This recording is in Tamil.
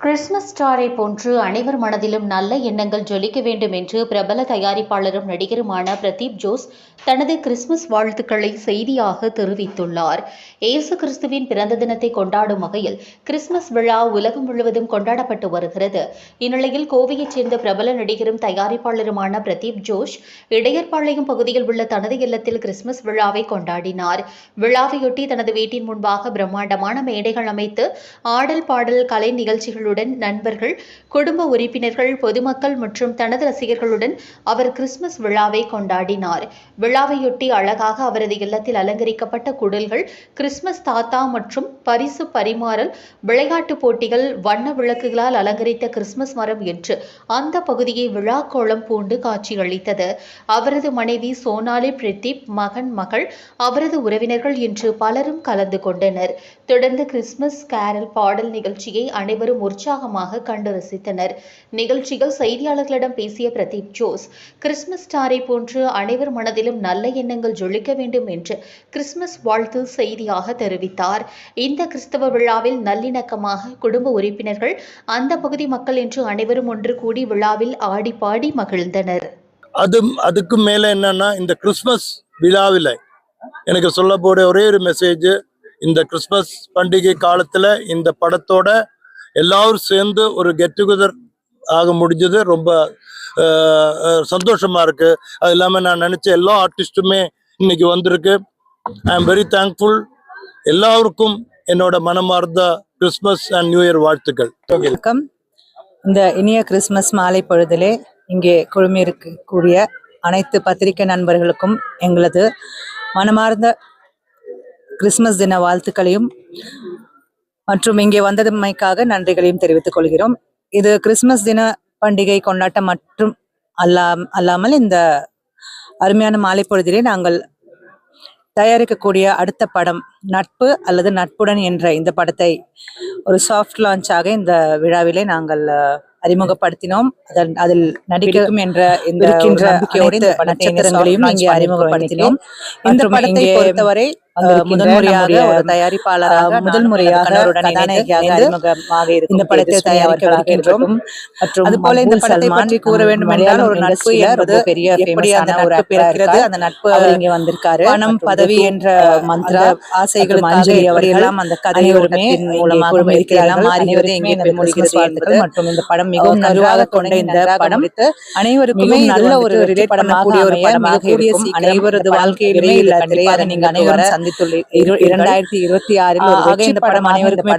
கிறிஸ்துமஸ் ஸ்டாரை போன்று அனைவர் மனதிலும் நல்ல எண்ணங்கள் ஜொலிக்க வேண்டும் என்று பிரபல தயாரிப்பாளரும் நடிகருமான பிரதீப் ஜோஸ் தனது கிறிஸ்துமஸ் வாழ்த்துக்களை செய்தியாக தெரிவித்துள்ளார். இயேசு கிறிஸ்துவின் பிறந்த தினத்தை கொண்டாடும் வகையில் கிறிஸ்துமஸ் விழா உலகம் முழுவதும் கொண்டாடப்பட்டு வருகிறது. இந்நிலையில் கோவையைச் சேர்ந்த பிரபல நடிகரும் தயாரிப்பாளருமான பிரதீப் ஜோஷ் இடையர்பாளையம் பகுதியில் உள்ள தனது இல்லத்தில் கிறிஸ்துமஸ் விழாவை கொண்டாடினார். விழாவையொட்டி தனது வீட்டின் முன்பாக பிரம்மாண்டமான மேடைகள் அமைத்து ஆடல் பாடல் கலை நிகழ்ச்சிகளுடன் நண்பர்கள், குடும்ப உறுப்பினர்கள், பொதுமக்கள் மற்றும் தனது ரசிகர்களுடன் அவர் கிறிஸ்துமஸ் விழாவை கொண்டாடினார். விழாவையொட்டி அழகாக அவரது இல்லத்தில் அலங்கரிக்கப்பட்ட குடில்கள், கிறிஸ்துமஸ் தாத்தா மற்றும் பரிசு பரிமாறல், விளையாட்டுப் போட்டிகள், வண்ண விளக்குகளால் அலங்கரித்த கிறிஸ்துமஸ் மரம் என்று அந்த பகுதியை விழா கோலம் பூண்டு காட்சியளித்தது. அவரது மனைவி சோனாலி, பிரதீப், மகன், மகள், அவரது உறவினர்கள் என்று பலரும் கலந்து கொண்டனர். தொடர்ந்து கிறிஸ்துமஸ் கேரல் பாடல் நிகழ்ச்சியை அனைவரும் உற்சாகமாக கண்டு ரசித்தனர். நிகழ்ச்சியில் செய்தியாளர்களிடம் பேசிய பிரதீப் ஜோஸ், கிறிஸ்துமஸ் ஸ்டாரை போன்று அனைவர் மனதிலும் நல்ல எண்ணங்கள் ஜொலிக்க வேண்டும் என்று கிறிஸ்துமஸ் வாழ்த்து செய்தியாக தெரிவித்தார். இந்த கிறிஸ்தவ விழாவில் நல்லிணக்கமாக குடும்ப உறுப்பினர்கள், அந்த பகுதி மக்கள் என்று அனைவரும் ஒன்று கூடி விழாவில் ஆடி பாடி மகிழ்ந்தனர். அதுக்கு மேல என்னன்னா, இந்த கிறிஸ்துமஸ் விழாவில் எனக்கு சொல்ல போற ஒரே ஒரு மெசேஜ், இந்த கிறிஸ்துமஸ் பண்டிகை காலத்துல இந்த படத்தோட எல்லாரும் சேர்ந்து ஒரு கெட் டுகெதர் ஆக முடிஞ்சது. ரொம்ப சந்தோஷமா இருக்கு. அது இல்லாம நான் நினைச்ச எல்லா ஆர்டிஸ்டுமே இன்னைக்கு வந்திருக்கு. I am very thankful. எல்லாருக்கும் என்னோட மனமார்ந்த கிறிஸ்துமஸ் அண்ட் நியூ இயர் வாழ்த்துக்கள். வணக்கம். இந்த இனிய கிறிஸ்துமஸ் மாலை பொழுதிலே இங்கே குழுமியிருக்கக்கூடிய அனைத்து பத்திரிகை நண்பர்களுக்கும் எங்களது மனமார்ந்த கிறிஸ்துமஸ் தின வாழ்த்துக்களையும் மற்றும் இங்கே வந்ததுமைக்காக நன்றிகளையும் தெரிவித்துக் கொள்கிறோம். இது கிறிஸ்துமஸ் தின பண்டிகை கொண்டாட்டம் மற்றும் அல்லாமல் இந்த அருமையான மாலை பொழுதிலே நாங்கள் தயாரிக்கக்கூடிய அடுத்த படம் நட்பு அல்லது நட்புடன் என்ற இந்த படத்தை ஒரு சாஃப்ட் லான்ச்சாக இந்த விழாவிலே நாங்கள் அறிமுகப்படுத்தினோம். அதில் நடிக்கும் என்ற இருக்கின்ற நட்சத்திரங்களையும் இங்கே அறிமுகப்படுத்தினோம். இந்த படத்தை பொறுத்தவரை முதன்முறையாக ஒரு தயாரிப்பாளராக இந்த படத்தை தயாரிக்கின்றோம். மற்றும் அதுபோல இந்த படத்தை பற்றி கூற வேண்டும் என்றால், ஒரு நட்பு என்பது எப்படி அந்த நட்பு பிறக்கிறது, அந்த நட்பு இங்கே வந்திருக்காரு, பணம் பதவி என்ற மந்திர ஆசைகளுக்காக எல்லாம் அந்த கதையோருமே மூலமாக மாறியது இங்கே முடிகிறது. மற்றும் இந்த படம் மிகவும் நன்றாக கொண்ட இந்த படம் அனைவருக்குமே நல்ல ஒரு ரிலேட் பண்ணக்கூடிய ஒரு படமாக இருக்கும். அனைவரது வாழ்க்கையிலுமே இல்ல, நீங்க அனைவரும் சந்தித்துள்ள 2026 இந்த படம் அனைவருக்குமே